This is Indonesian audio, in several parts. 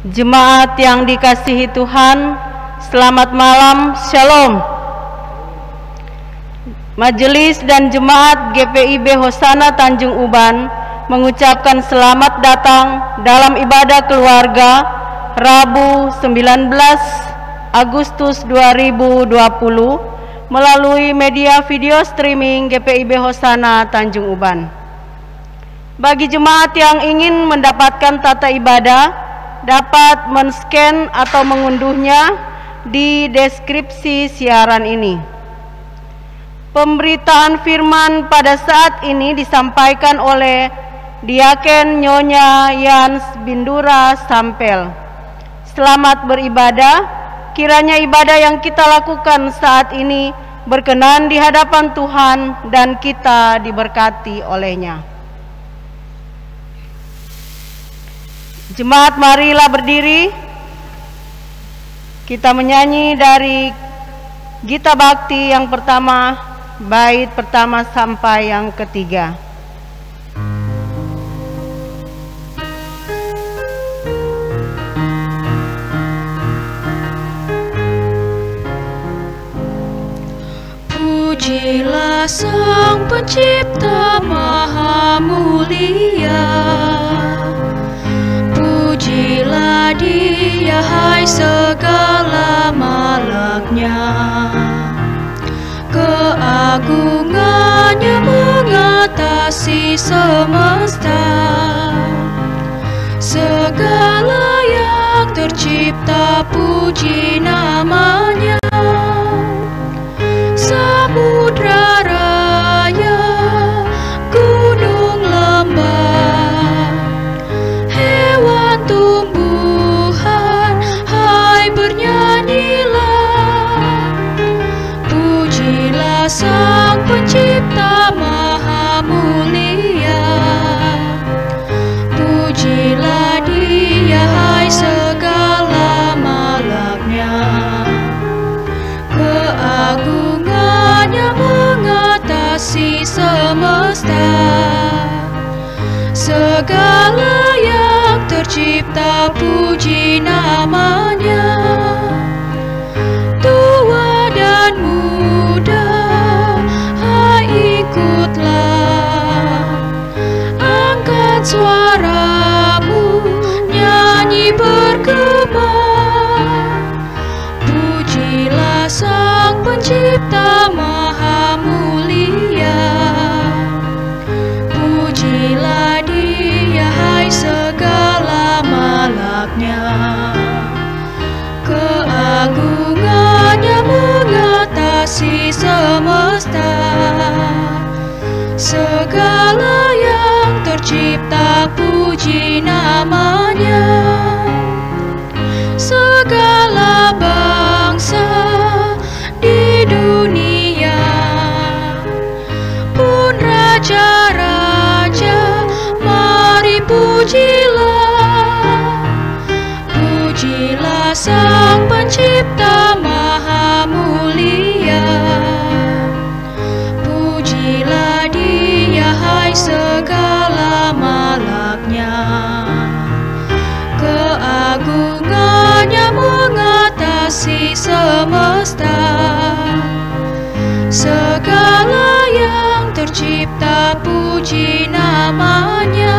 Jemaat yang dikasihi Tuhan, selamat malam, Shalom. Majelis dan Jemaat GPIB Hosana Tanjung Uban mengucapkan selamat datang dalam ibadah keluarga Rabu 19 Agustus 2020 melalui media video streaming GPIB Hosana Tanjung Uban. Bagi jemaat yang ingin mendapatkan tata ibadah, dapat men-scan atau mengunduhnya di deskripsi siaran ini. Pemberitaan firman pada saat ini disampaikan oleh Diaken Nyonya Yans Bindura Sampel. Selamat beribadah, kiranya ibadah yang kita lakukan saat ini berkenan di hadapan Tuhan dan kita diberkati olehnya. Jemaat, marilah berdiri. Kita menyanyi dari Gita Bakti yang pertama, bait pertama sampai yang ketiga. Pujilah Sang Pencipta Maha Mulia, pujilah Dia hai segala malaknya. Keagungannya mengatasi semesta, segala yang tercipta puji namanya. Samudra raya, gunung lembah, hewan tumbuhan, hai bernyanyilah. Pujilah Sang Pencipta Maha Mulia, pujilah Dia hai segala malaknya. Keagungannya mengatasi semesta, segala yang tercipta puji namanya. Tua dan muda, hai ikutlah, angkat suaramu, nyanyi bergema. Pujilah Sang Pencipta Maha Mulia, pujilah Dia hai segala malaknya. Keagungannya mengatasi semesta, segala yang tercipta puji namanya. Segala bangsa di dunia pun raja-raja, mari pujilah. Pujilah Sang Pencipta Maha Mulia, pujilah Dia hai segala malaknya. Keagungannya mengatasi semesta, segala yang tercipta puji namanya.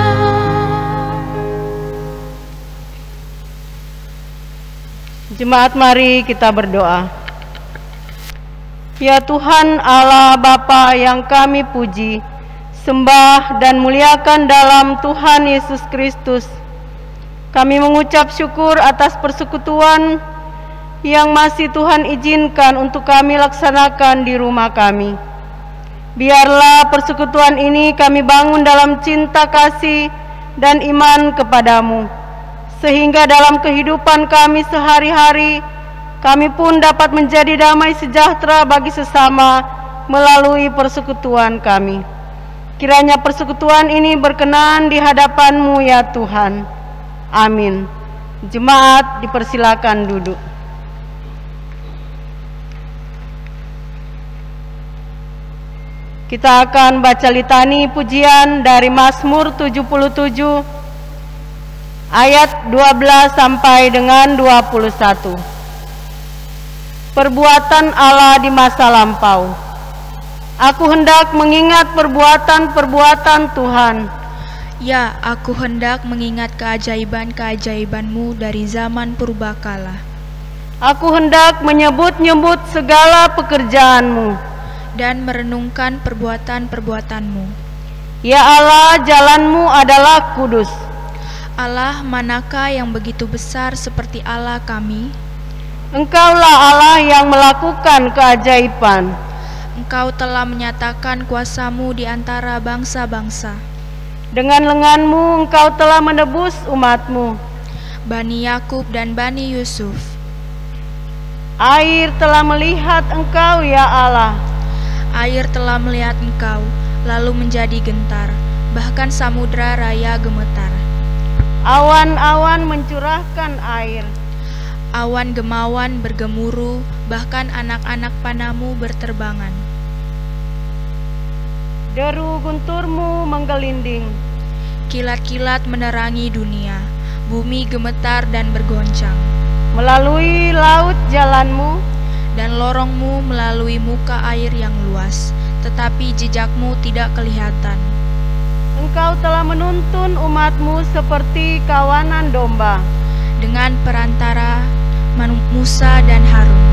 Jemaat, mari kita berdoa. Ya Tuhan Allah Bapa yang kami puji, sembah dan muliakan dalam Tuhan Yesus Kristus, kami mengucap syukur atas persekutuan yang masih Tuhan izinkan untuk kami laksanakan di rumah kami. Biarlah persekutuan ini kami bangun dalam cinta kasih dan iman kepadamu, sehingga dalam kehidupan kami sehari-hari, kami pun dapat menjadi damai sejahtera bagi sesama melalui persekutuan kami. Kiranya persekutuan ini berkenan di hadapan-Mu ya Tuhan. Amin. Jemaat dipersilakan duduk. Kita akan baca litani pujian dari Mazmur 77 ayat 12 sampai dengan 21. Perbuatan Allah di masa lampau. Aku hendak mengingat perbuatan-perbuatan Tuhan. Ya, aku hendak mengingat keajaiban-keajaiban-Mu dari zaman purbakala. Aku hendak menyebut-nyebut segala pekerjaan-Mu dan merenungkan perbuatan-perbuatan-Mu. Ya Allah, jalan-Mu adalah kudus. Allah, manakah yang begitu besar seperti Allah kami? Engkaulah Allah yang melakukan keajaiban. Engkau telah menyatakan kuasa-Mu di antara bangsa-bangsa. Dengan lengan-Mu Engkau telah menebus umat-Mu, Bani Yakub dan Bani Yusuf. Air telah melihat Engkau, ya Allah. Air telah melihat Engkau, lalu menjadi gentar, bahkan samudra raya gemetar. Awan-awan mencurahkan air. Awan gemawan bergemuruh, bahkan anak-anak panamu berterbangan. Deru guntur-Mu menggelinding. Kilat-kilat menerangi dunia, bumi gemetar dan bergoncang. Melalui laut jalan-Mu, dan lorong-Mu melalui muka air yang luas, tetapi jejak-Mu tidak kelihatan. Engkau telah menuntun umat-Mu seperti kawanan domba, dengan perantara Musa dan Harun.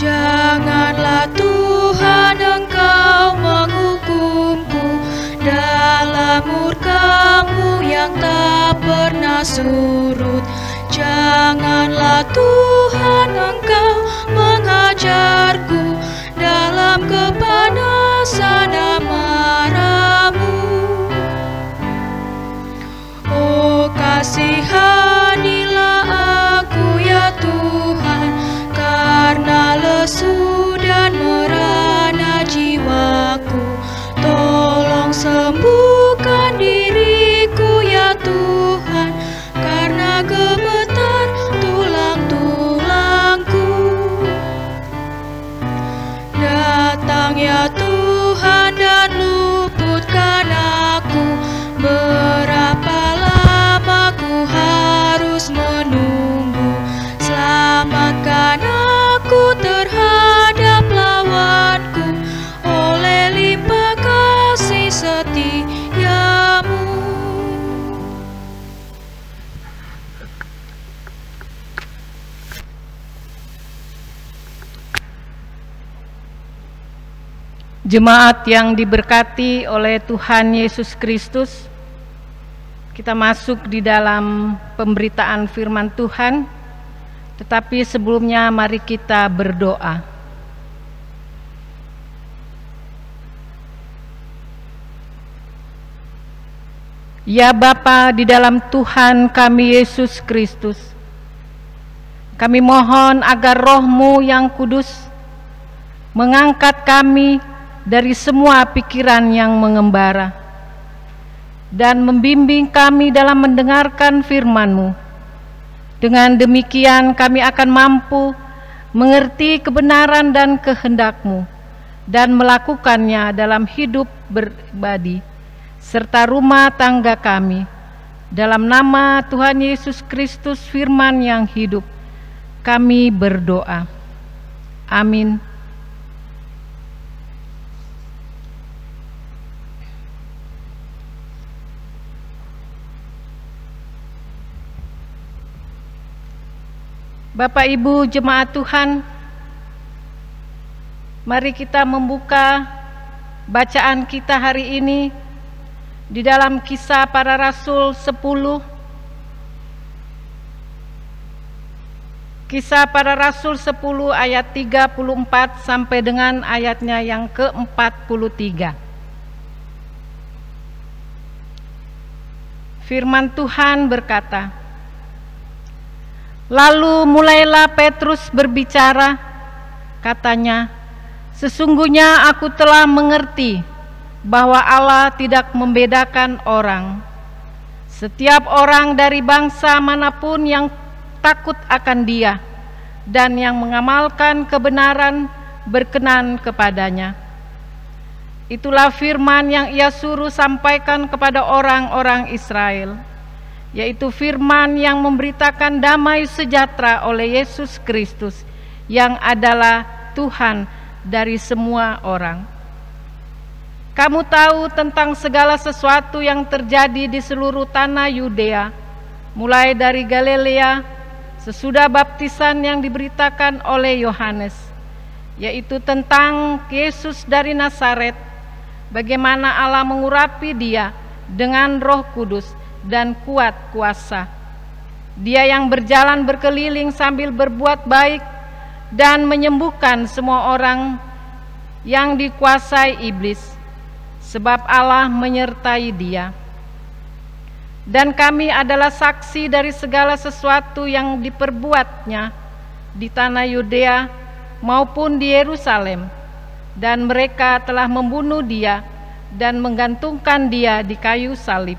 Janganlah Tuhan Engkau menghukumku dalam murka-Mu yang tak pernah surut. Janganlah Tuhan Engkau mengajarku dalam kepanasan amarah-Mu. Oh, kasihanilah aku ya Tuhan, karena lesu dan merana jiwaku. Tolong sembuhkan diriku ya Tuhan, karena gemetar tulang-tulangku. Datang ya Tuhan dan luputkan aku. Berapa lama ku harus menunggu? Selamatkan aku terhadap lawanku oleh limpah kasih setia-Mu. Jemaat yang diberkati oleh Tuhan Yesus Kristus, kita masuk di dalam pemberitaan firman Tuhan, tetapi sebelumnya mari kita berdoa. Ya Bapa di dalam Tuhan kami Yesus Kristus, kami mohon agar Roh-Mu yang kudus mengangkat kami dari semua pikiran yang mengembara dan membimbing kami dalam mendengarkan firman-Mu. Dengan demikian kami akan mampu mengerti kebenaran dan kehendak-Mu dan melakukannya dalam hidup berbadi serta rumah tangga kami. Dalam nama Tuhan Yesus Kristus firman yang hidup, kami berdoa. Amin. Bapak Ibu jemaat Tuhan, mari kita membuka bacaan kita hari ini di dalam Kisah Para Rasul 10. Kisah Para Rasul 10 ayat 34 sampai dengan ayatnya yang ke-43. Firman Tuhan berkata, lalu mulailah Petrus berbicara, katanya, sesungguhnya aku telah mengerti bahwa Allah tidak membedakan orang. Setiap orang dari bangsa manapun yang takut akan Dia, dan yang mengamalkan kebenaran berkenan kepadanya. Itulah firman yang Ia suruh sampaikan kepada orang-orang Israel, yaitu firman yang memberitakan damai sejahtera oleh Yesus Kristus, yang adalah Tuhan dari semua orang. Kamu tahu tentang segala sesuatu yang terjadi di seluruh tanah Yudea, mulai dari Galilea, sesudah baptisan yang diberitakan oleh Yohanes, yaitu tentang Yesus dari Nazaret, bagaimana Allah mengurapi Dia dengan Roh Kudus dan kuat kuasa. Dia yang berjalan berkeliling sambil berbuat baik dan menyembuhkan semua orang yang dikuasai iblis, sebab Allah menyertai Dia. Dan kami adalah saksi dari segala sesuatu yang diperbuatnya di tanah Yudea maupun di Yerusalem, dan mereka telah membunuh Dia dan menggantungkan Dia di kayu salib.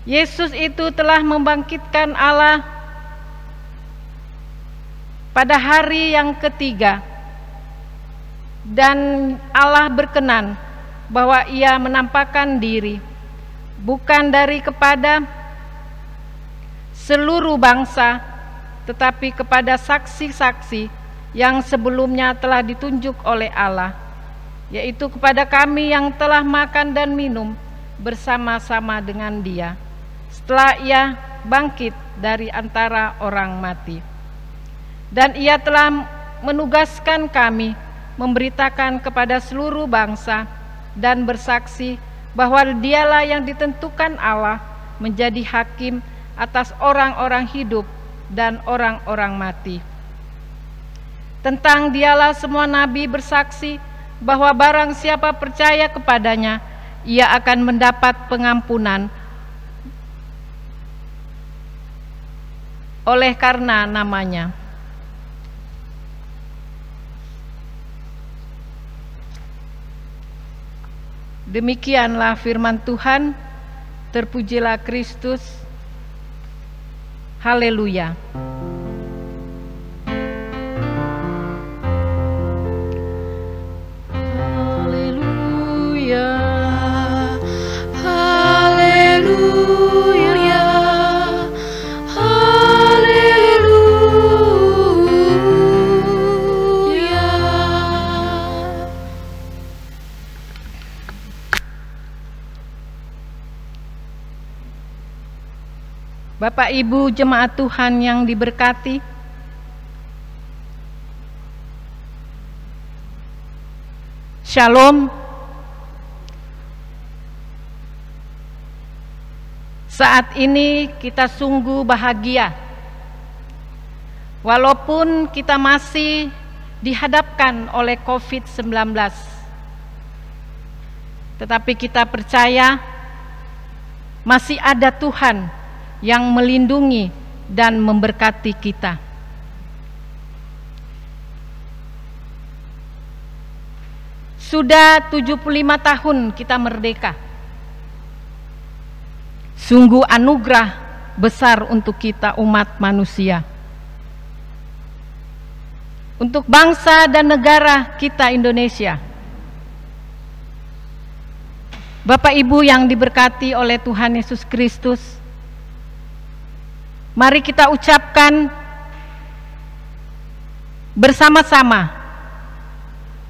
Yesus itu telah membangkitkan Allah pada hari yang ketiga, dan Allah berkenan bahwa Ia menampakkan diri bukan kepada seluruh bangsa, tetapi kepada saksi-saksi yang sebelumnya telah ditunjuk oleh Allah, yaitu kepada kami yang telah makan dan minum bersama-sama dengan Dia setelah Ia bangkit dari antara orang mati. Dan Ia telah menugaskan kami memberitakan kepada seluruh bangsa dan bersaksi bahwa Dialah yang ditentukan Allah menjadi hakim atas orang-orang hidup dan orang-orang mati. Tentang Dialah semua nabi bersaksi bahwa barang siapa percaya kepadanya, ia akan mendapat pengampunan oleh karena namanya. Demikianlah firman Tuhan. Terpujilah Kristus. Haleluya. Haleluya. Haleluya. Haleluya. Bapak Ibu jemaat Tuhan yang diberkati, Shalom. Saat ini kita sungguh bahagia, walaupun kita masih dihadapkan oleh COVID-19, tetapi kita percaya masih ada Tuhan yang melindungi dan memberkati kita. Sudah 75 tahun kita merdeka. Sungguh anugerah besar untuk kita umat manusia. Untuk bangsa dan negara kita Indonesia. Bapak Ibu yang diberkati oleh Tuhan Yesus Kristus, mari kita ucapkan bersama-sama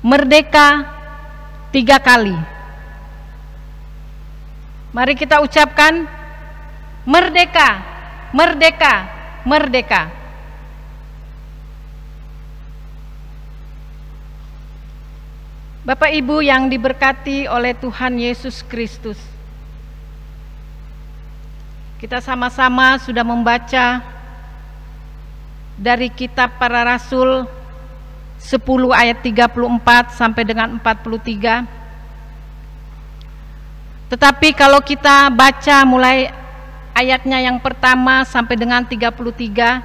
merdeka 3 kali. Mari kita ucapkan merdeka, merdeka, merdeka. Bapak Ibu yang diberkati oleh Tuhan Yesus Kristus, kita sama-sama sudah membaca dari kitab Para Rasul 10 ayat 34 sampai dengan 43. Tetapi kalau kita baca mulai ayatnya yang pertama sampai dengan 33,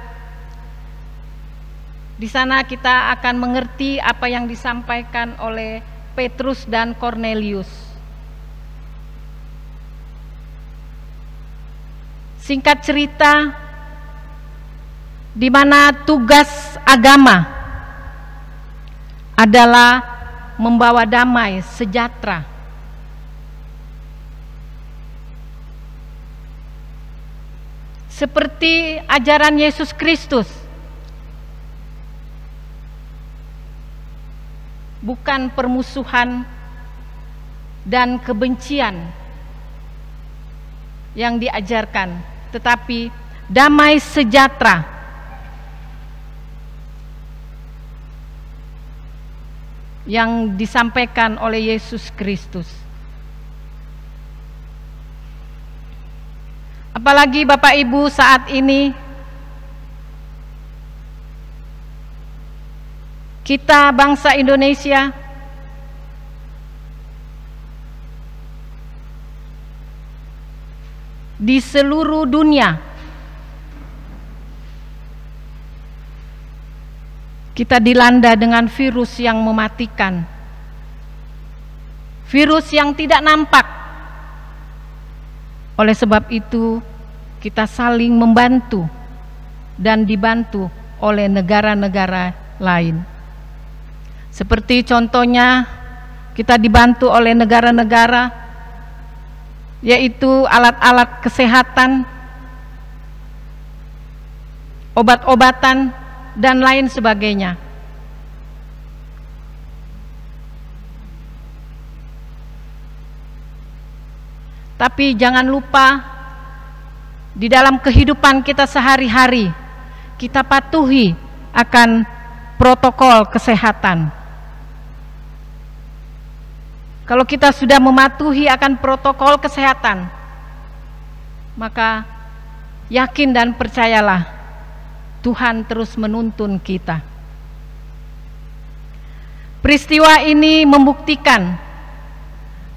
di sana kita akan mengerti apa yang disampaikan oleh Petrus dan Kornelius. Singkat cerita, di mana tugas agama adalah membawa damai sejahtera. Seperti ajaran Yesus Kristus, bukan permusuhan dan kebencian yang diajarkan, tetapi damai sejahtera. Yang disampaikan oleh Yesus Kristus. Apalagi Bapak Ibu saat ini kita bangsa Indonesia di seluruh dunia kita dilanda dengan virus yang mematikan, virus yang tidak nampak. Oleh sebab itu, kita saling membantu dan dibantu oleh negara-negara lain. Seperti contohnya, kita dibantu oleh negara-negara, yaitu alat-alat kesehatan, obat-obatan, dan lain sebagainya. Tapi jangan lupa, di dalam kehidupan kita sehari-hari, kita patuhi akan protokol kesehatan. Kalau kita sudah mematuhi akan protokol kesehatan, maka yakin dan percayalah, Tuhan terus menuntun kita. Peristiwa ini membuktikan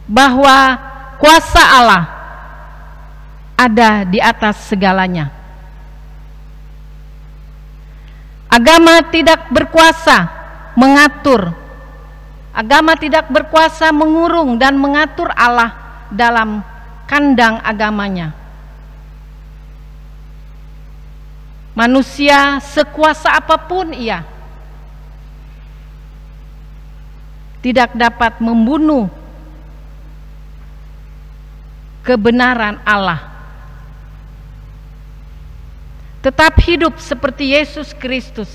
bahwa kuasa Allah ada di atas segalanya. Agama tidak berkuasa mengatur, agama tidak berkuasa mengurung dan mengatur Allah dalam kandang agamanya. Manusia sekuasa apapun ia tidak dapat membunuh kebenaran Allah. Tetap hidup seperti Yesus Kristus.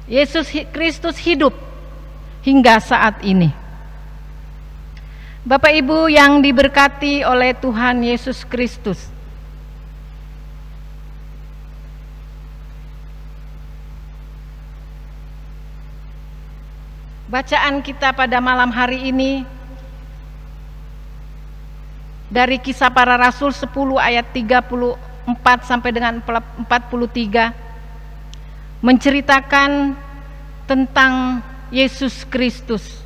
Yesus Kristus hidup hingga saat ini. Bapak Ibu yang diberkati oleh Tuhan Yesus Kristus, bacaan kita pada malam hari ini dari Kisah Para Rasul 10 ayat 34 sampai dengan 43 menceritakan tentang Yesus Kristus.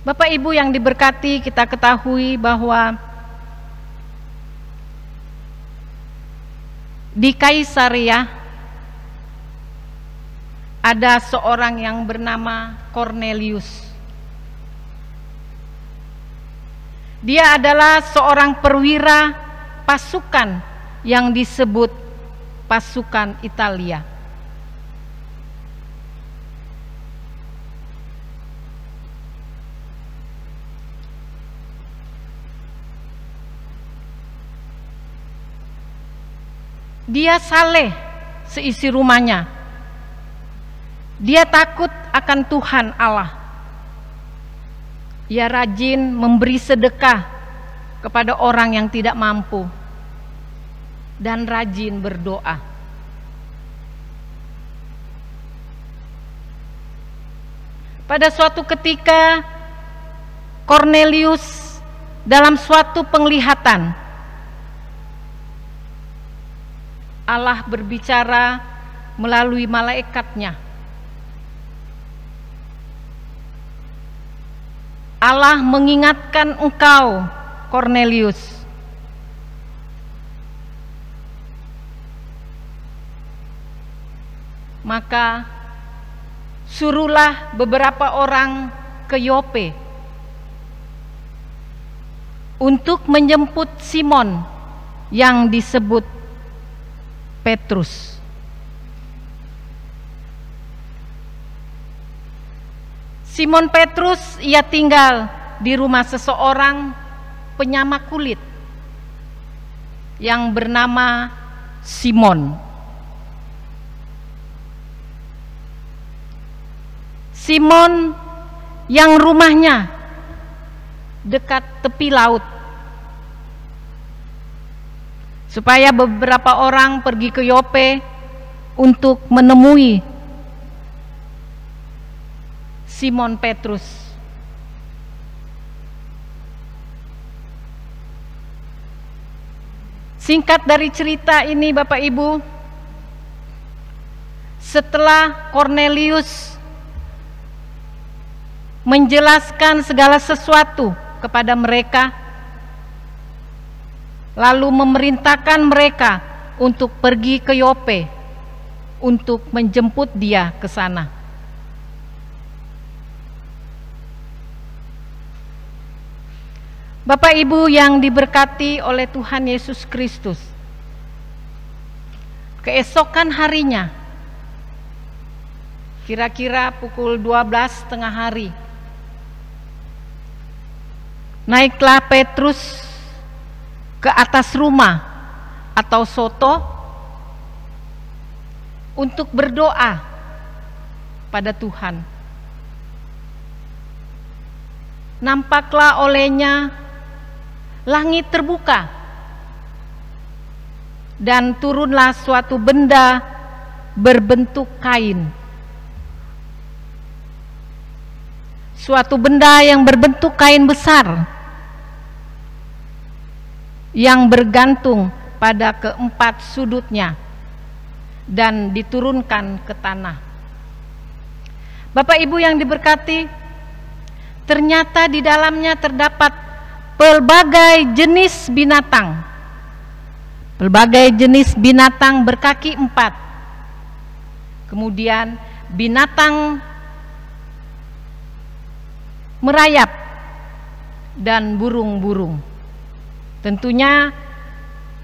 Bapak Ibu yang diberkati, kita ketahui bahwa di Kaisarea ada seorang yang bernama Kornelius. Dia adalah seorang perwira pasukan yang disebut pasukan Italia. Dia saleh seisi rumahnya. Dia takut akan Tuhan Allah. Ia rajin memberi sedekah kepada orang yang tidak mampu dan rajin berdoa. Pada suatu ketika Kornelius dalam suatu penglihatan, Allah berbicara melalui malaikatnya. Allah mengingatkan engkau, Kornelius. Maka suruhlah beberapa orang ke Yope untuk menjemput Simon yang disebut Petrus. Simon Petrus, ia tinggal di rumah seseorang penyamak kulit yang bernama Simon. Simon yang rumahnya dekat tepi laut, supaya beberapa orang pergi ke Yope untuk menemui Simon Petrus. Singkat dari cerita ini Bapak Ibu, setelah Cornelius menjelaskan segala sesuatu kepada mereka, lalu memerintahkan mereka untuk pergi ke Yope untuk menjemput dia ke sana. Bapak Ibu yang diberkati oleh Tuhan Yesus Kristus, keesokan harinya, kira-kira pukul 12:30 hari, naiklah Petrus ke atas rumah atau soto untuk berdoa pada Tuhan. Nampaklah olehnya langit terbuka dan turunlah suatu benda berbentuk kain. Suatu benda yang berbentuk kain besar yang bergantung pada keempat sudutnya dan diturunkan ke tanah. Bapak Ibu yang diberkati, ternyata di dalamnya terdapat pelbagai jenis binatang. Pelbagai jenis binatang berkaki 4. Kemudian binatang merayap dan burung-burung. Tentunya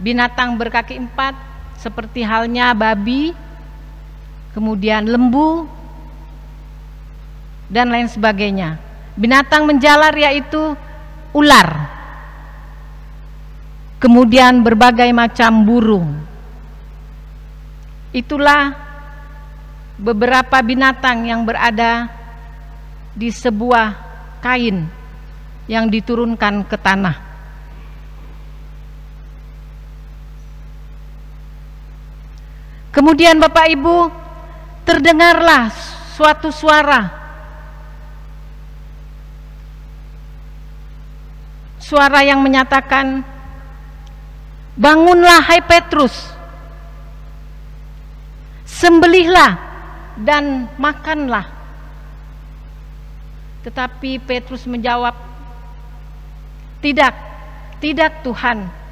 binatang berkaki 4 seperti halnya babi, kemudian lembu, dan lain sebagainya. Binatang menjalar yaitu ular, kemudian berbagai macam burung. Itulah beberapa binatang yang berada di sebuah kain yang diturunkan ke tanah. Kemudian Bapak Ibu, terdengarlah suatu suara yang menyatakan, "Bangunlah hai Petrus, sembelihlah dan makanlah." Tetapi Petrus menjawab, "Tidak, tidak Tuhan.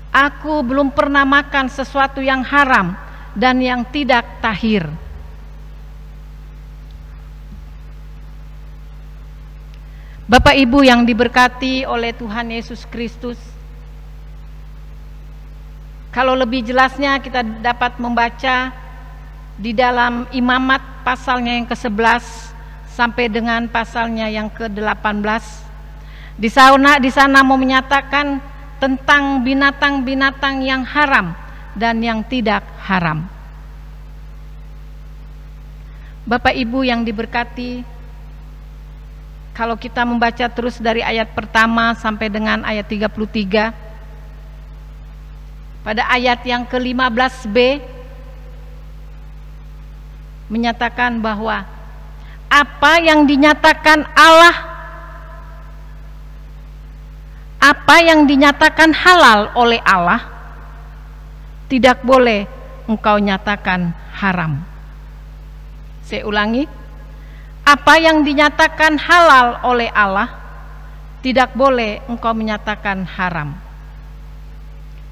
Aku belum pernah makan sesuatu yang haram dan yang tidak tahir." Bapak Ibu yang diberkati oleh Tuhan Yesus Kristus, kalau lebih jelasnya kita dapat membaca di dalam Imamat pasalnya yang ke-11 sampai dengan pasalnya yang ke-18. Di sana mau menyatakan tentang binatang-binatang yang haram dan yang tidak haram. Bapak Ibu yang diberkati, kalau kita membaca terus dari ayat pertama sampai dengan ayat 33, pada ayat yang ke-15b menyatakan bahwa apa yang dinyatakan Allah, apa yang dinyatakan halal oleh Allah, tidak boleh engkau nyatakan haram. Saya ulangi, apa yang dinyatakan halal oleh Allah, tidak boleh engkau menyatakan haram.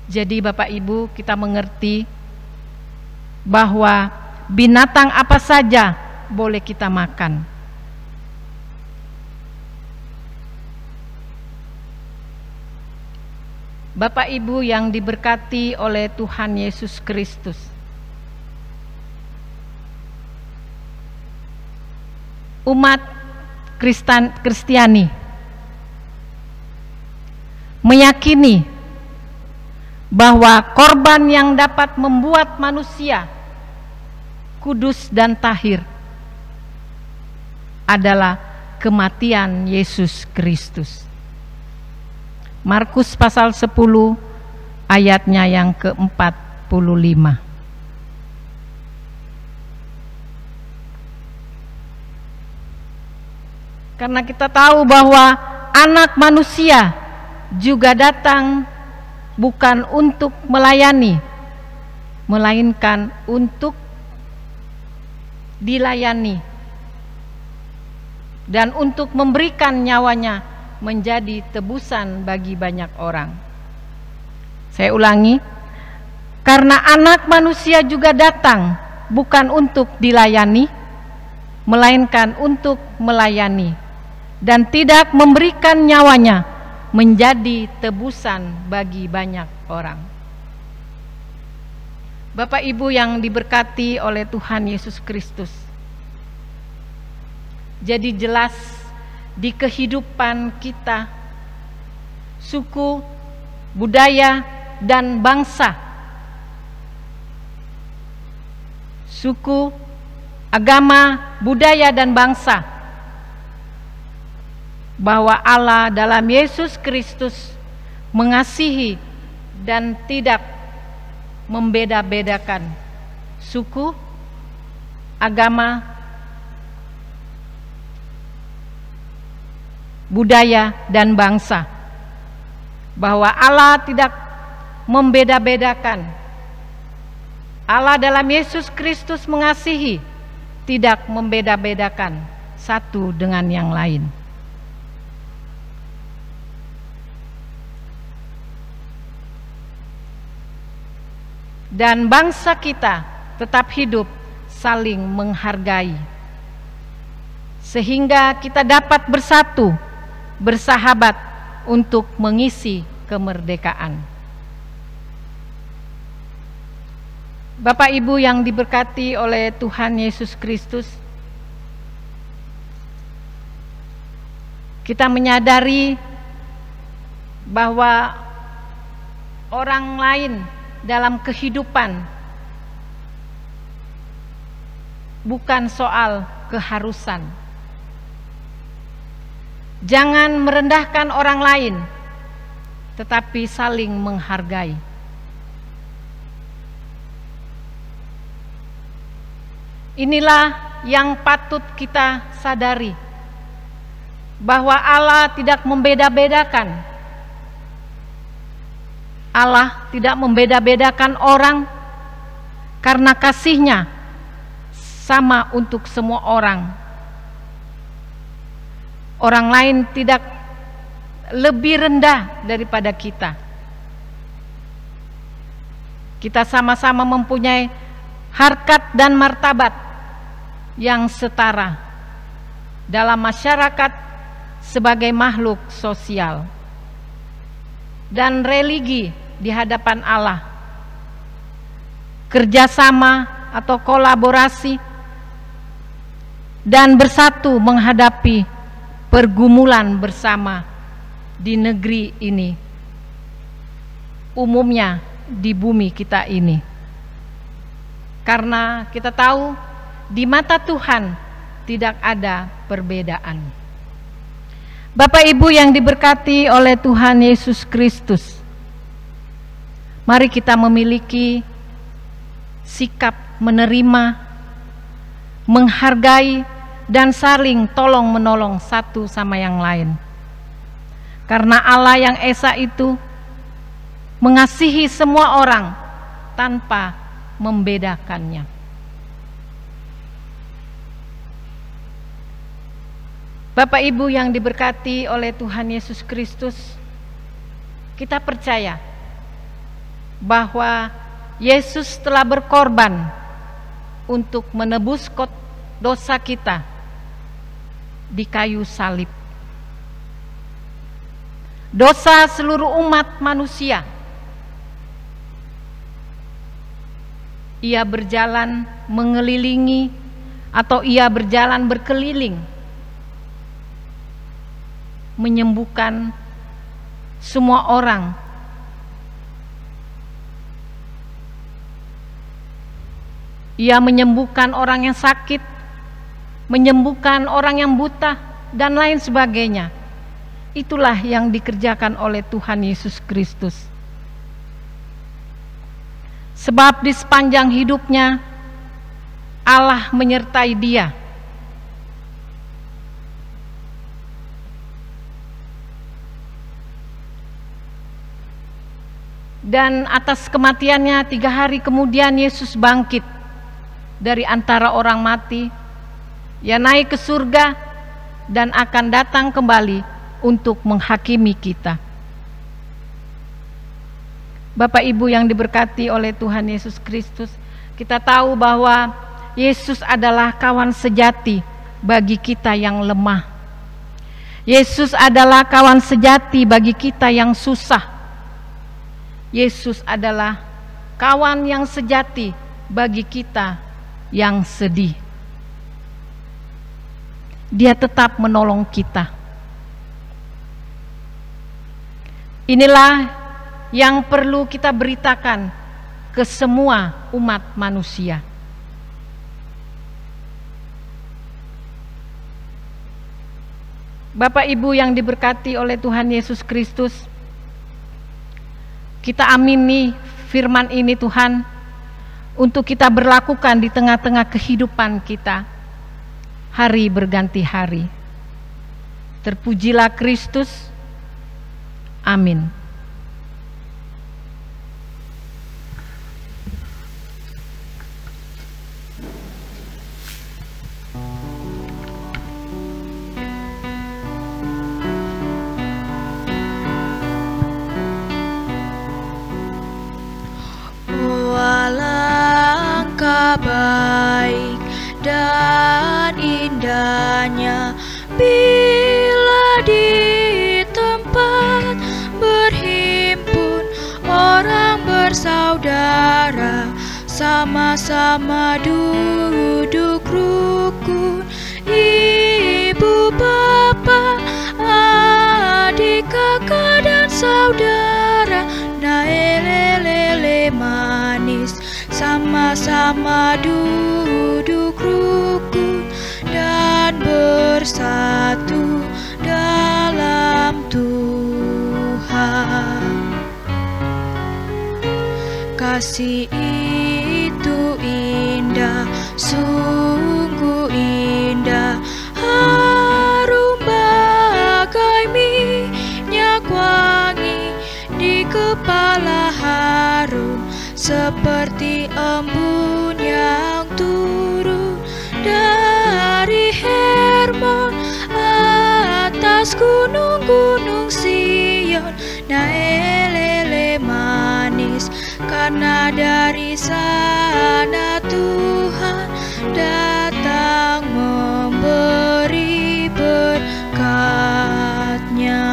Jadi Bapak Ibu, kita mengerti bahwa binatang apa saja boleh kita makan. Bapak Ibu yang diberkati oleh Tuhan Yesus Kristus, umat Kristiani meyakini bahwa korban yang dapat membuat manusia kudus dan tahir adalah kematian Yesus Kristus. Markus pasal 10 ayatnya yang ke-45. Karena kita tahu bahwa anak manusia juga datang bukan untuk melayani, melainkan untuk dilayani dan untuk memberikan nyawanya menjadi tebusan bagi banyak orang. Saya ulangi, karena anak manusia juga datang bukan untuk dilayani, melainkan untuk melayani dan tidak memberikan nyawanya menjadi tebusan bagi banyak orang. Bapak Ibu yang diberkati oleh Tuhan Yesus Kristus, jadi jelas di kehidupan kita, suku, budaya, dan bangsa, suku, agama, budaya, dan bangsa, bahwa Allah dalam Yesus Kristus mengasihi dan tidak membeda-bedakan suku, agama, budaya, dan bangsa, bahwa Allah tidak membeda-bedakan. Allah dalam Yesus Kristus mengasihi, tidak membeda-bedakan satu dengan yang lain. Dan bangsa kita tetap hidup saling menghargai, sehingga kita dapat bersatu, bersahabat untuk mengisi kemerdekaan. Bapak Ibu yang diberkati oleh Tuhan Yesus Kristus, kita menyadari bahwa orang lain dalam kehidupan bukan soal keharusan. Jangan merendahkan orang lain, tetapi saling menghargai. Inilah yang patut kita sadari, bahwa Allah tidak membeda-bedakan. Allah tidak membeda-bedakan orang, karena kasih-Nya sama untuk semua orang. Orang lain tidak lebih rendah daripada kita. Kita sama-sama mempunyai harkat dan martabat yang setara dalam masyarakat sebagai makhluk sosial. Dan religi di hadapan Allah, kerjasama atau kolaborasi, dan bersatu menghadapi pergumulan bersama di negeri ini, umumnya di bumi kita ini. Karena kita tahu di mata Tuhan tidak ada perbedaan. Bapak Ibu yang diberkati oleh Tuhan Yesus Kristus, mari kita memiliki sikap menerima, menghargai, dan saling tolong-menolong satu sama yang lain. Karena Allah yang Esa itu mengasihi semua orang tanpa membedakannya. Bapak Ibu yang diberkati oleh Tuhan Yesus Kristus, kita percaya bahwa Yesus telah berkorban untuk menebus dosa kita di kayu salib. dosa seluruh umat manusia. Ia berjalan mengelilingi atau ia berjalan berkeliling, menyembuhkan semua orang. Ia menyembuhkan orang yang sakit, menyembuhkan orang yang buta, dan lain sebagainya. Itulah yang dikerjakan oleh Tuhan Yesus Kristus. Sebab di sepanjang hidupnya Allah menyertai dia. Dan atas kematiannya 3 hari kemudian Yesus bangkit dari antara orang mati. Ia naik ke surga dan akan datang kembali untuk menghakimi kita. Bapak Ibu yang diberkati oleh Tuhan Yesus Kristus, kita tahu bahwa Yesus adalah kawan sejati bagi kita yang lemah. Yesus adalah kawan sejati bagi kita yang susah. Yesus adalah kawan yang sejati bagi kita yang sedih. Dia tetap menolong kita. Inilah yang perlu kita beritakan ke semua umat manusia. Bapak Ibu yang diberkati oleh Tuhan Yesus Kristus, kita amini firman ini Tuhan, untuk kita berlakukan di tengah-tengah kehidupan kita hari berganti hari. Terpujilah Kristus. Amin. Alangkah baik dan indahnya bila di tempat berhimpun orang bersaudara, sama-sama duduk rukun, ibu bapa, adik kakak dan saudara, naelelele manis, sama-sama duduk rukun dan bersatu dalam Tuhan. Kasih itu indah, sungguh indah, harum bagai minyak wangi di kepala, harum seperti embun yang turun dari Hermon atas gunung-gunung Sion. Naelele manis, karena dari sana Tuhan datang memberi berkat-Nya.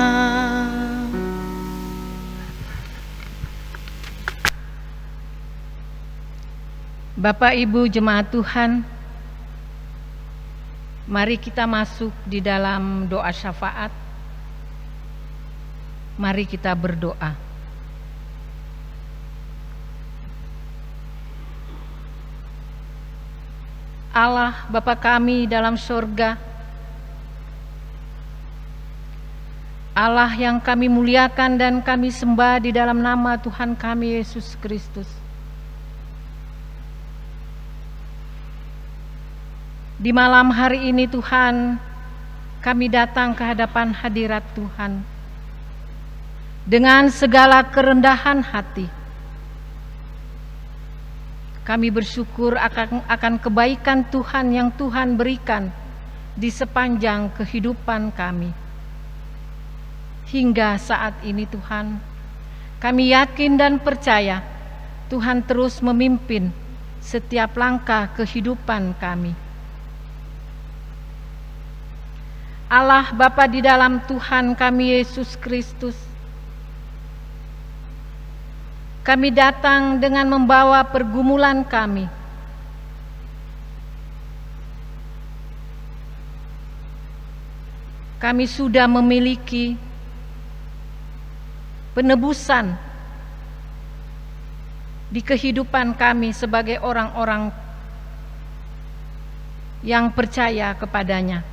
Bapak Ibu jemaat Tuhan, mari kita masuk di dalam doa syafaat. Mari kita berdoa. Allah Bapa kami dalam surga, Allah yang kami muliakan dan kami sembah di dalam nama Tuhan kami Yesus Kristus. Di malam hari ini Tuhan, kami datang ke hadapan hadirat Tuhan dengan segala kerendahan hati. Kami bersyukur akan kebaikan Tuhan yang Tuhan berikan di sepanjang kehidupan kami. Hingga saat ini Tuhan, kami yakin dan percaya Tuhan terus memimpin setiap langkah kehidupan kami. Allah Bapa di dalam Tuhan kami Yesus Kristus, kami datang dengan membawa pergumulan kami. Kami sudah memiliki penebusan di kehidupan kami sebagai orang-orang yang percaya kepadanya.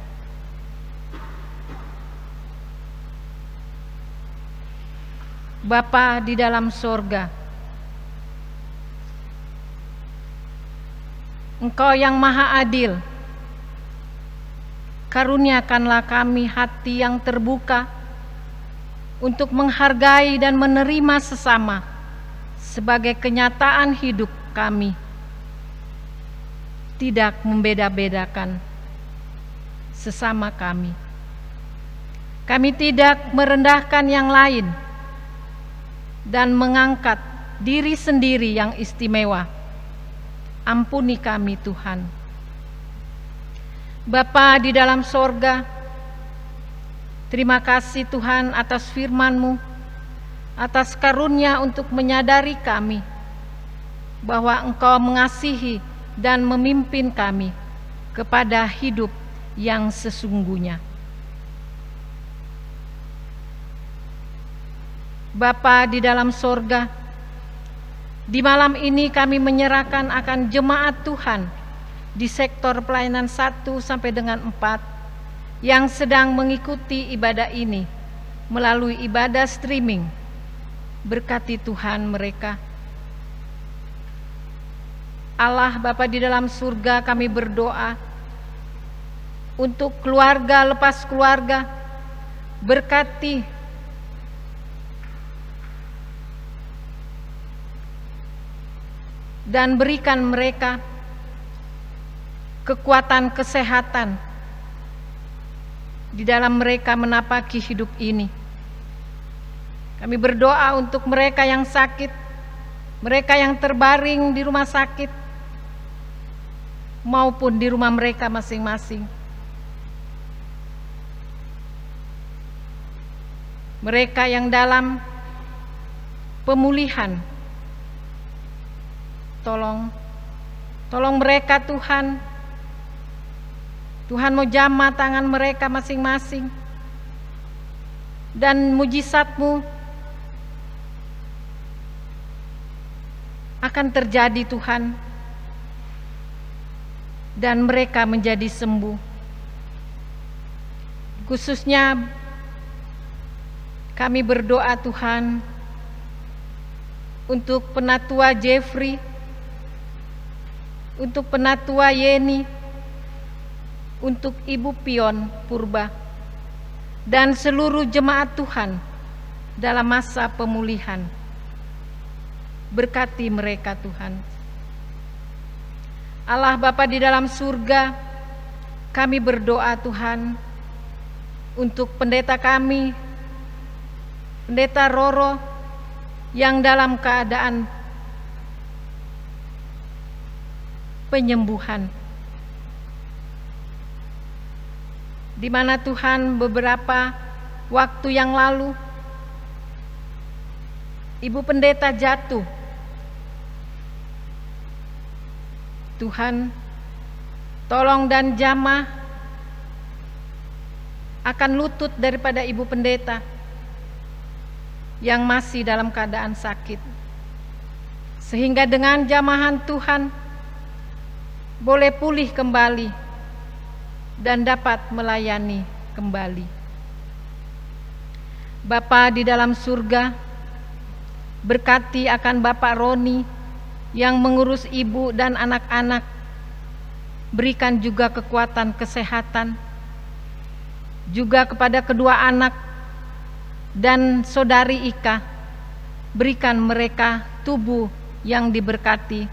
Bapa di dalam sorga, Engkau yang maha adil, karuniakanlah kami hati yang terbuka untuk menghargai dan menerima sesama sebagai kenyataan hidup kami, tidak membeda-bedakan sesama kami. Kami tidak merendahkan yang lain dan mengangkat diri sendiri yang istimewa. Ampuni kami Tuhan. Bapa di dalam sorga, terima kasih Tuhan atas firman-Mu, atas karunia untuk menyadari kami bahwa Engkau mengasihi dan memimpin kami kepada hidup yang sesungguhnya. Bapa di dalam sorga, di malam ini kami menyerahkan akan jemaat Tuhan di sektor pelayanan 1 sampai dengan 4 yang sedang mengikuti ibadah ini melalui ibadah streaming. Berkati Tuhan mereka. Allah Bapa di dalam surga, kami berdoa untuk keluarga lepas keluarga. Berkati dan berikan mereka kekuatan kesehatan di dalam mereka menapaki hidup ini. Kami berdoa untuk mereka yang sakit, mereka yang terbaring di rumah sakit, maupun di rumah mereka masing-masing. Mereka yang dalam pemulihan, tolong mereka Tuhan. Tuhan mau jamah tangan mereka masing-masing, dan mujizat-Mu akan terjadi Tuhan, dan mereka menjadi sembuh. Khususnya kami berdoa Tuhan untuk penatua Jeffrey, untuk penatua Yeni, untuk Ibu Pion Purba, dan seluruh jemaat Tuhan dalam masa pemulihan. Berkati mereka Tuhan. Allah Bapa di dalam surga, kami berdoa Tuhan untuk pendeta kami, Pendeta Roro, yang dalam keadaan penyembuhan, di mana Tuhan beberapa waktu yang lalu Ibu Pendeta jatuh. Tuhan, tolong dan jamah akan lutut daripada Ibu Pendeta yang masih dalam keadaan sakit, sehingga dengan jamahan Tuhan boleh pulih kembali dan dapat melayani kembali. Bapa di dalam surga, berkati akan Bapak Roni yang mengurus ibu dan anak-anak. Berikan juga kekuatan kesehatan juga kepada kedua anak dan saudari Ika. Berikan mereka tubuh yang diberkati.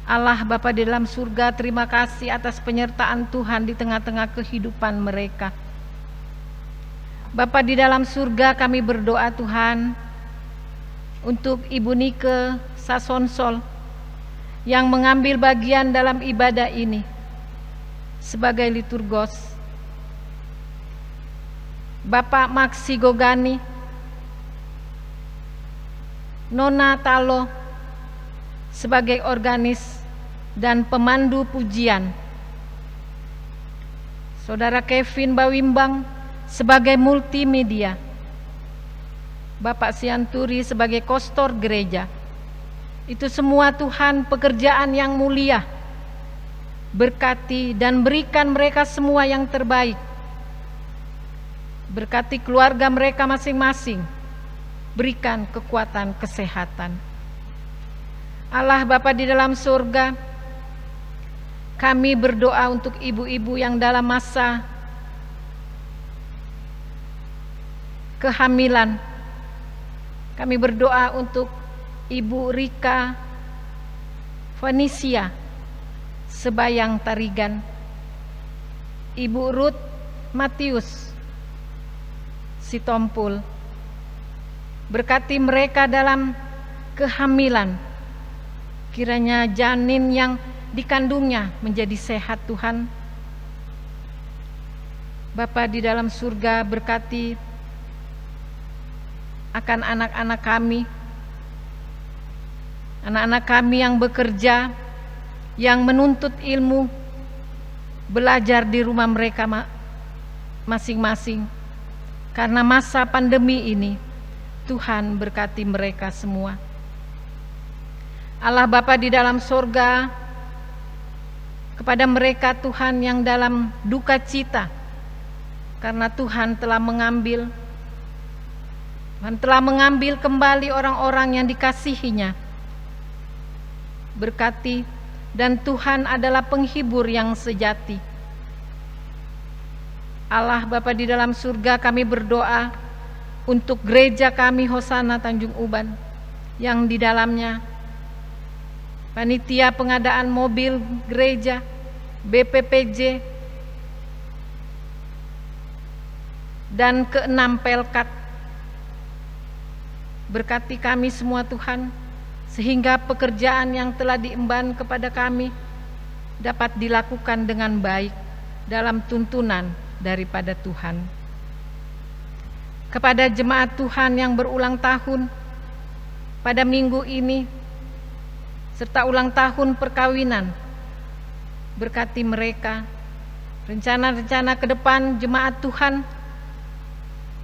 Allah Bapa di dalam surga, terima kasih atas penyertaan Tuhan di tengah-tengah kehidupan mereka. Bapa di dalam surga, kami berdoa Tuhan untuk Ibu Nike Sasonsol yang mengambil bagian dalam ibadah ini. sebagai liturgos, Bapak Maksi Gogani, Nona Talo sebagai organis dan pemandu pujian, Saudara Kevin Bawimbang sebagai multimedia, Bapak Sianturi sebagai kostor gereja. Itu semua Tuhan pekerjaan yang mulia. Berkati dan berikan mereka semua yang terbaik. Berkati keluarga mereka masing-masing. Berikan kekuatan kesehatan. Allah Bapa di dalam surga, kami berdoa untuk ibu-ibu yang dalam masa kehamilan. Kami berdoa untuk Ibu Rika Vanisia Sebayang Tarigan, Ibu Ruth Matius Sitompul. Berkati mereka dalam kehamilan. Kiranya janin yang dikandungnya menjadi sehat Tuhan. Bapa di dalam surga, berkati akan anak-anak kami yang bekerja, yang menuntut ilmu, belajar di rumah mereka masing-masing. Karena masa pandemi ini, Tuhan berkati mereka semua. Allah Bapa di dalam surga, kepada mereka Tuhan yang dalam duka cita, karena Tuhan telah mengambil kembali orang-orang yang dikasihinya. Berkati, dan Tuhan adalah penghibur yang sejati. Allah Bapa di dalam surga, kami berdoa untuk gereja kami Hosana Tanjung Uban, yang di dalamnya panitia pengadaan mobil gereja, BPPJ, dan ke-6 Pelkat. Berkati kami semua Tuhan, sehingga pekerjaan yang telah diemban kepada kami dapat dilakukan dengan baik dalam tuntunan daripada Tuhan. Kepada jemaat Tuhan yang berulang tahun pada minggu ini, serta ulang tahun perkawinan, berkati mereka, rencana-rencana ke depan jemaat Tuhan,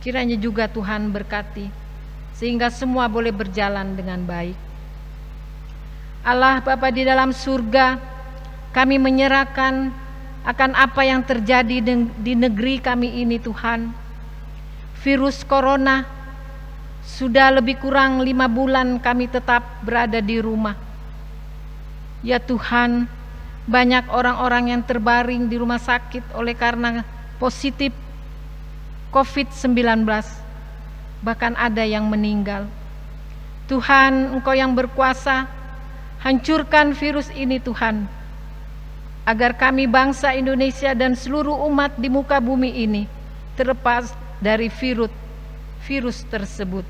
kiranya juga Tuhan berkati, sehingga semua boleh berjalan dengan baik. Allah Bapa di dalam surga, kami menyerahkan akan apa yang terjadi di negeri kami ini Tuhan. Virus corona sudah lebih kurang 5 bulan kami tetap berada di rumah. Ya Tuhan, banyak orang-orang yang terbaring di rumah sakit oleh karena positif COVID-19. Bahkan ada yang meninggal. Tuhan, Engkau yang berkuasa, hancurkan virus ini Tuhan, agar kami bangsa Indonesia dan seluruh umat di muka bumi ini terlepas dari virus tersebut.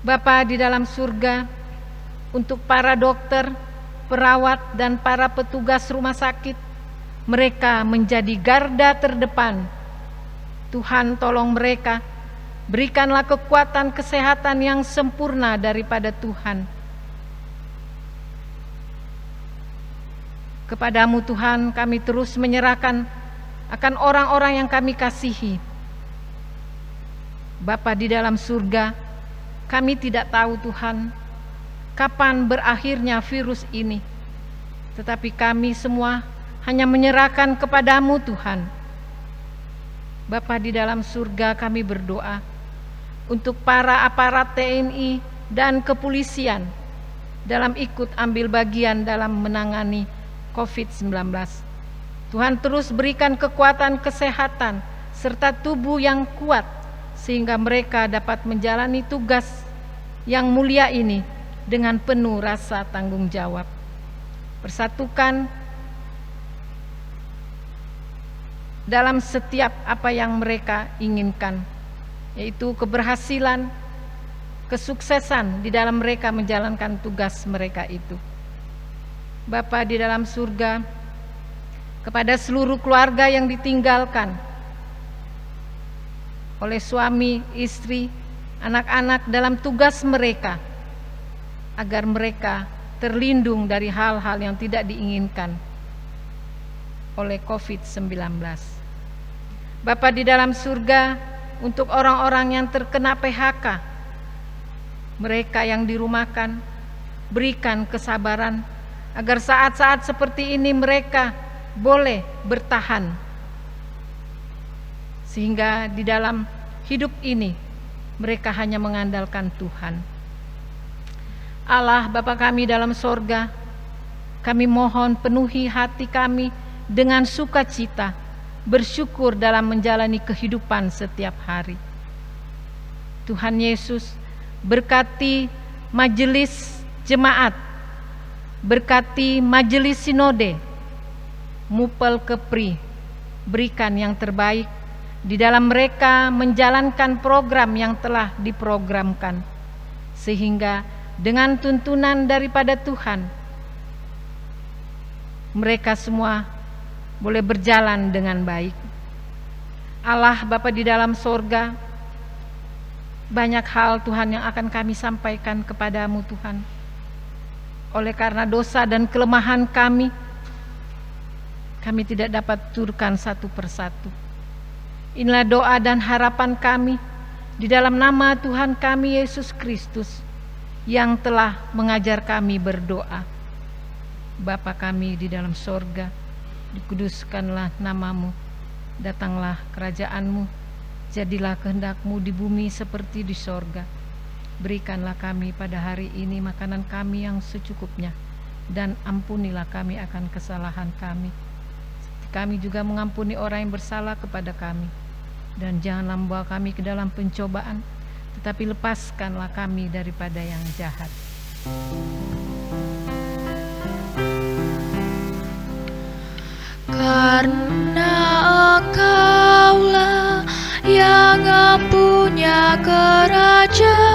Bapa di dalam surga, untuk para dokter, perawat, dan para petugas rumah sakit, mereka menjadi garda terdepan. Tuhan, tolong mereka, berikanlah kekuatan kesehatan yang sempurna daripada Tuhan. Kepadamu Tuhan, kami terus menyerahkan akan orang-orang yang kami kasihi. Bapa di dalam surga, kami tidak tahu Tuhan, kapan berakhirnya virus ini. Tetapi kami semua hanya menyerahkan kepadamu Tuhan. Bapa di dalam surga, kami berdoa untuk para aparat TNI dan kepolisian dalam ikut ambil bagian dalam menangani COVID-19. Tuhan terus berikan kekuatan kesehatan serta tubuh yang kuat, sehingga mereka dapat menjalani tugas yang mulia ini dengan penuh rasa tanggung jawab. Persatukan dalam setiap apa yang mereka inginkan, yaitu keberhasilan, kesuksesan di dalam mereka menjalankan tugas mereka itu. Bapa di dalam surga, kepada seluruh keluarga yang ditinggalkan oleh suami, istri, anak-anak dalam tugas mereka, agar mereka terlindung dari hal-hal yang tidak diinginkan oleh COVID-19. Bapa di dalam surga, untuk orang-orang yang terkena PHK, mereka yang dirumahkan, berikan kesabaran agar saat-saat seperti ini mereka boleh bertahan, sehingga di dalam hidup ini mereka hanya mengandalkan Tuhan. Allah Bapa kami dalam sorga, kami mohon penuhi hati kami dengan sukacita, bersyukur dalam menjalani kehidupan setiap hari. Tuhan Yesus, berkati majelis jemaat, berkati majelis sinode, Mupel Kepri, berikan yang terbaik di dalam mereka menjalankan program yang telah diprogramkan, sehingga dengan tuntunan daripada Tuhan, mereka semua boleh berjalan dengan baik. Allah Bapa di dalam sorga, banyak hal Tuhan yang akan kami sampaikan kepadamu Tuhan. Oleh karena dosa dan kelemahan kami tidak dapat tuturkan satu persatu. Inilah doa dan harapan kami di dalam nama Tuhan kami Yesus Kristus yang telah mengajar kami berdoa. Bapa kami di dalam sorga, dikuduskanlah namamu, datanglah kerajaanmu, jadilah kehendak-Mu di bumi seperti di sorga. Berikanlah kami pada hari ini makanan kami yang secukupnya, dan ampunilah kami akan kesalahan kami, seperti kami juga mengampuni orang yang bersalah kepada kami. Dan janganlah membawa kami ke dalam pencobaan, tetapi lepaskanlah kami daripada yang jahat. Karena Engkaulah yang mempunyai kerajaan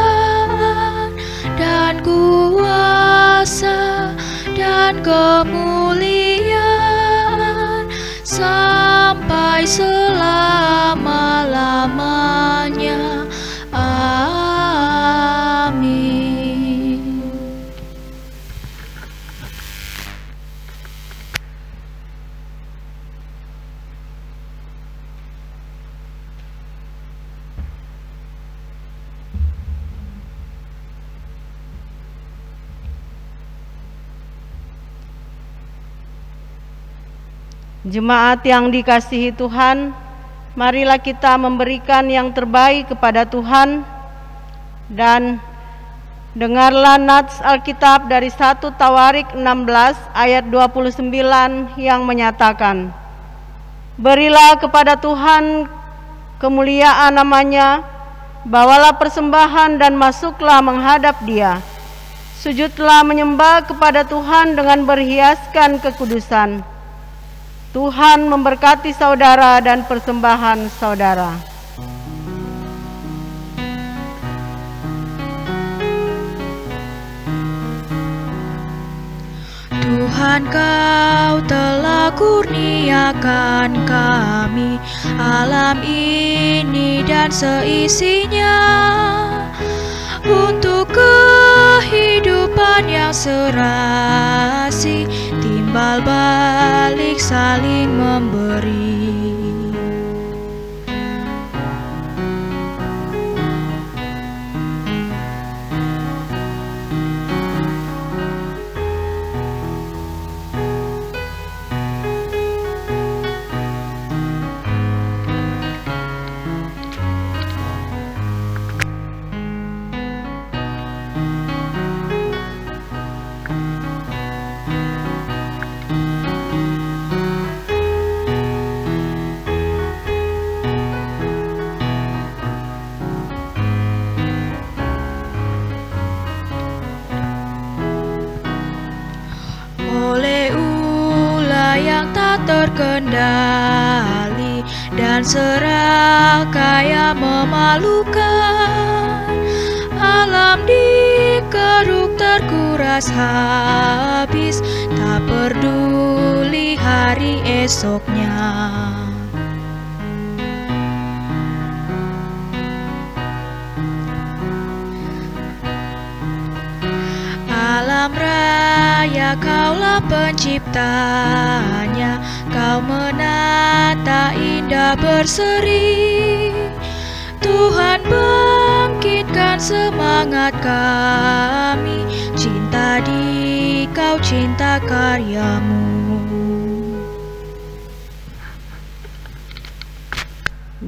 dan kuasa dan kemuliaan sampai selama-lamanya. Amin. Jemaat yang dikasihi Tuhan, marilah kita memberikan yang terbaik kepada Tuhan, dan dengarlah nats Alkitab dari 1 Tawarik 16 ayat 29 yang menyatakan, berilah kepada Tuhan kemuliaan namanya, bawalah persembahan dan masuklah menghadap Dia. Sujudlah menyembah kepada Tuhan dengan berhiaskan kekudusan. Tuhan memberkati saudara dan persembahan saudara. Tuhan, Kau telah kurniakan kami alam ini dan seisinya untuk kehidupan yang serasi, timbal balik saling memberi. Terkendali dan serakah memalukan, alam dikeruk terkuras habis, tak peduli hari hari esoknya. Alam raya Kaulah penciptanya, Kau menata indah berseri. Tuhan bangkitkan semangat kami, cinta di Kau, cinta karyamu.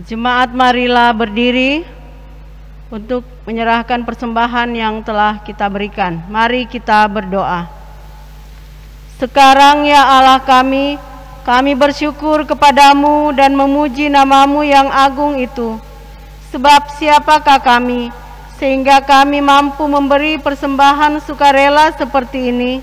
Jemaat, marilah berdiri untuk menyerahkan persembahan yang telah kita berikan. Mari kita berdoa. Sekarang ya Allah kami bersyukur kepadamu dan memuji namamu yang agung itu. Sebab siapakah kami, sehingga kami mampu memberi persembahan sukarela seperti ini?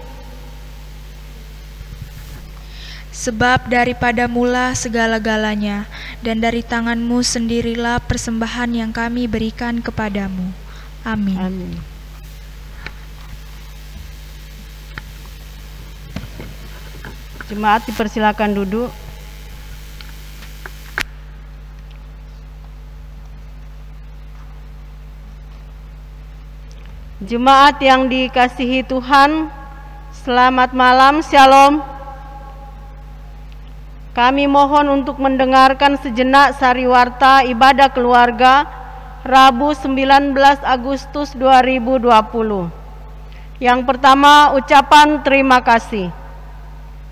Sebab daripada mula segala-galanya, dan dari tanganmu sendirilah persembahan yang kami berikan kepadamu. Amin. Amin. Jemaat dipersilakan duduk. Jemaat yang dikasihi Tuhan, selamat malam, Shalom. Kami mohon untuk mendengarkan sejenak sariwarta ibadah keluarga Rabu 19 Agustus 2020. Yang pertama, ucapan terima kasih.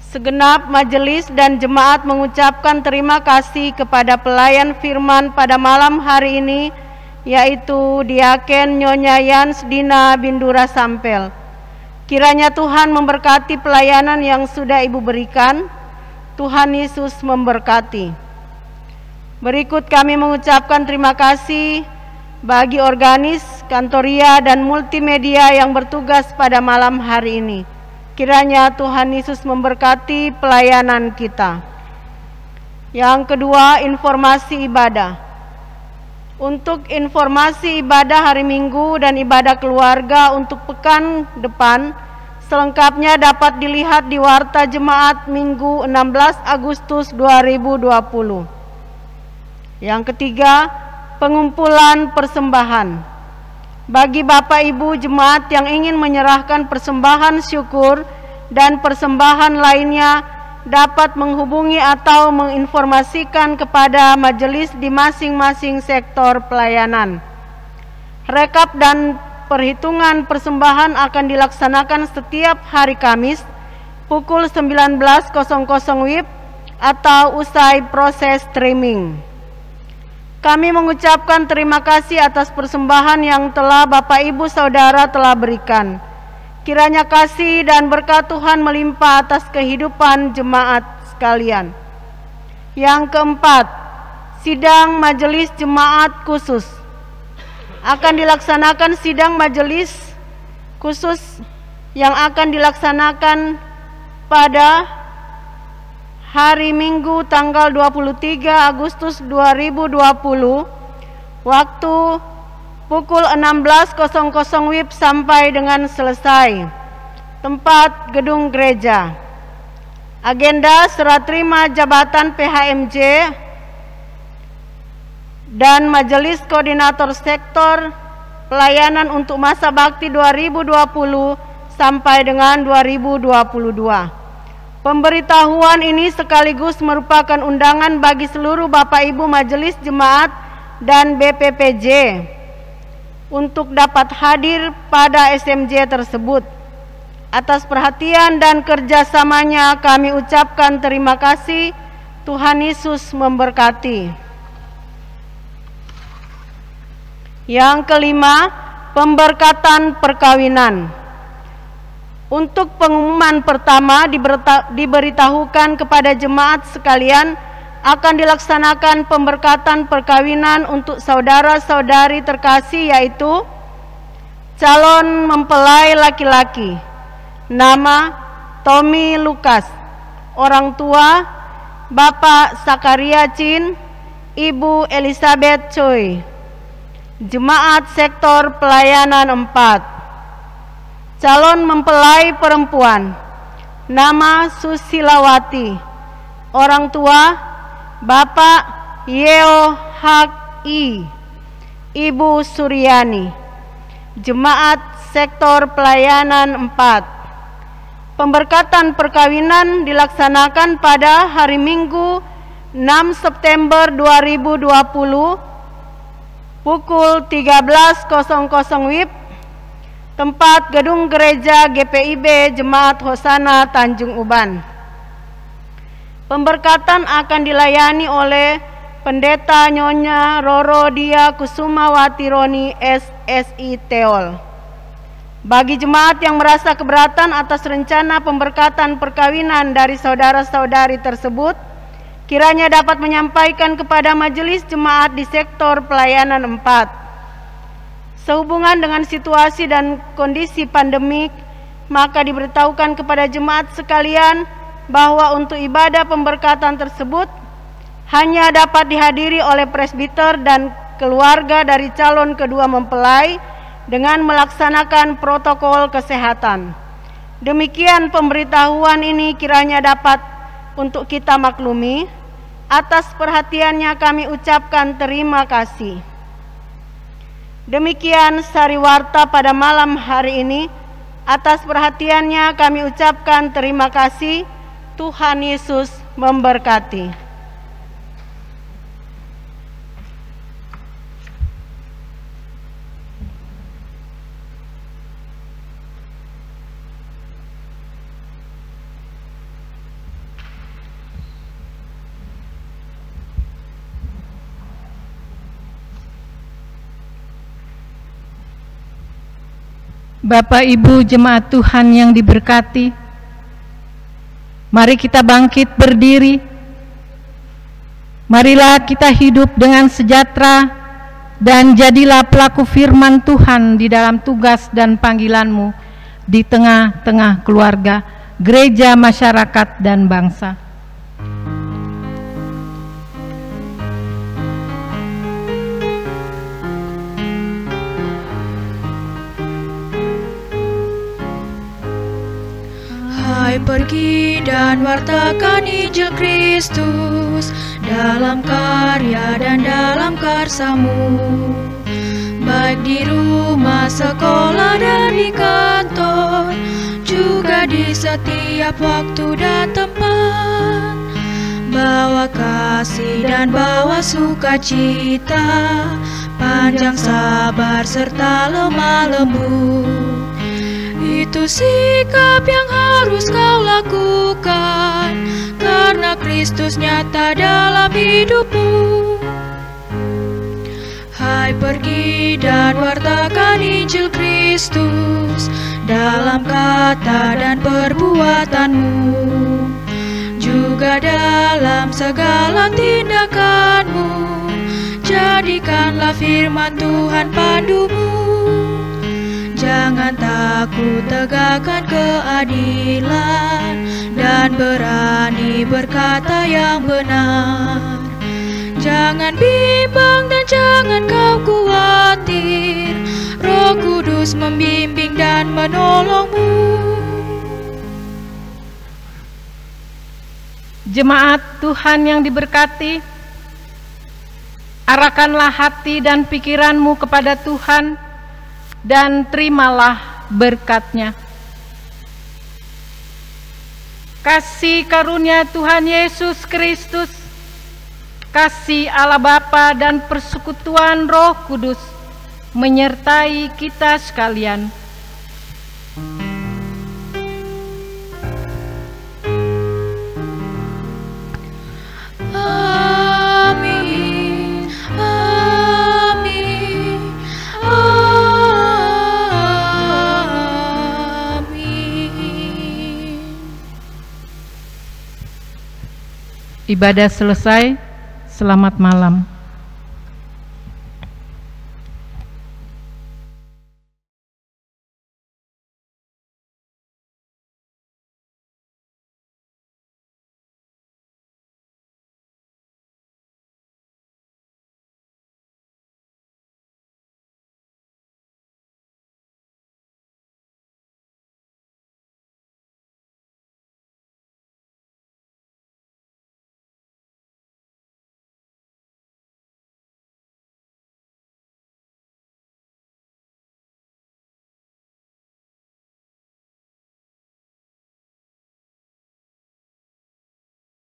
Segenap majelis dan jemaat mengucapkan terima kasih kepada pelayan firman pada malam hari ini, yaitu Diaken Nyonya Yans Dina Bindura Sampel. Kiranya Tuhan memberkati pelayanan yang sudah Ibu berikan. Tuhan Yesus memberkati. Berikut kami mengucapkan terima kasih bagi organis, kantoria, dan multimedia yang bertugas pada malam hari ini. Kiranya Tuhan Yesus memberkati pelayanan kita. Yang kedua, informasi ibadah. Untuk informasi ibadah hari Minggu dan ibadah keluarga untuk pekan depan, selengkapnya dapat dilihat di Warta Jemaat Minggu 16 Agustus 2020. Yang ketiga, pengumpulan persembahan. Bagi Bapak Ibu jemaat yang ingin menyerahkan persembahan syukur dan persembahan lainnya, dapat menghubungi atau menginformasikan kepada majelis di masing-masing sektor pelayanan. Rekap dan perhitungan persembahan akan dilaksanakan setiap hari Kamis pukul 19.00 WIB atau usai proses streaming. Kami mengucapkan terima kasih atas persembahan yang telah Bapak Ibu Saudara telah berikan. Kiranya kasih dan berkat Tuhan melimpah atas kehidupan jemaat sekalian. Yang keempat, sidang majelis jemaat khusus. Akan dilaksanakan sidang majelis khusus yang akan dilaksanakan pada hari Minggu tanggal 23 Agustus 2020 waktu pukul 16.00 WIB sampai dengan selesai. Tempat gedung gereja. Agenda serah terima jabatan PHMJ dan Majelis Koordinator Sektor Pelayanan untuk masa bakti 2020 sampai dengan 2022. Pemberitahuan ini sekaligus merupakan undangan bagi seluruh Bapak Ibu Majelis Jemaat dan BPPJ untuk dapat hadir pada SMJ tersebut. Atas perhatian dan kerjasamanya kami ucapkan terima kasih. Tuhan Yesus memberkati. Yang kelima, pemberkatan perkawinan. Untuk pengumuman pertama diberitahukan kepada jemaat sekalian akan dilaksanakan pemberkatan perkawinan untuk saudara-saudari terkasih, yaitu calon mempelai laki-laki nama Tommy Lukas, orang tua Bapak Sakaria Chin, Ibu Elizabeth Choi. Jemaat sektor pelayanan 4. Calon mempelai perempuan nama Susilawati, Orang tua Bapak Yeo Hak I, Ibu Suryani. Jemaat Sektor Pelayanan 4. Pemberkatan perkawinan dilaksanakan pada hari Minggu 6 September 2020 pukul 13.00 WIB, tempat Gedung Gereja GPIB Jemaat Hosana Tanjung Uban. Pemberkatan akan dilayani oleh Pendeta Nyonya Roro Dia Kusumawati Roni SSI Teol. Bagi jemaat yang merasa keberatan atas rencana pemberkatan perkawinan dari saudara-saudari tersebut, kiranya dapat menyampaikan kepada majelis jemaat di sektor pelayanan 4. Sehubungan dengan situasi dan kondisi pandemik, maka diberitahukan kepada jemaat sekalian bahwa untuk ibadah pemberkatan tersebut hanya dapat dihadiri oleh presbiter dan keluarga dari calon kedua mempelai dengan melaksanakan protokol kesehatan. Demikian pemberitahuan ini kiranya dapat untuk kita maklumi. Atas perhatiannya kami ucapkan terima kasih. Demikian sariwarta pada malam hari ini. Atas perhatiannya kami ucapkan terima kasih. Tuhan Yesus memberkati. Bapak Ibu jemaat Tuhan yang diberkati, mari kita bangkit berdiri. Marilah kita hidup dengan sejahtera dan jadilah pelaku firman Tuhan di dalam tugas dan panggilanmu di tengah-tengah keluarga, gereja, masyarakat, dan bangsa. Hai, pergi dan wartakan Injil Kristus dalam karya dan dalam karsamu, baik di rumah, sekolah, dan di kantor, juga di setiap waktu dan tempat. Bawa kasih dan bawa sukacita, panjang sabar serta lemah lembut. Itu sikap yang harus kau lakukan, karena Kristus nyata dalam hidupmu. Hai, pergi dan wartakan Injil Kristus dalam kata dan perbuatanmu, juga dalam segala tindakanmu. Jadikanlah firman Tuhan pandumu. Jangan takut tegakkan keadilan dan berani berkata yang benar. Jangan bimbang dan jangan kau khawatir, Roh Kudus membimbing dan menolongmu. Jemaat Tuhan yang diberkati, arahkanlah hati dan pikiranmu kepada Tuhan dan terimalah berkat-Nya. Kasih karunia Tuhan Yesus Kristus, kasih Allah Bapa dan persekutuan Roh Kudus menyertai kita sekalian. Ibadah selesai, selamat malam.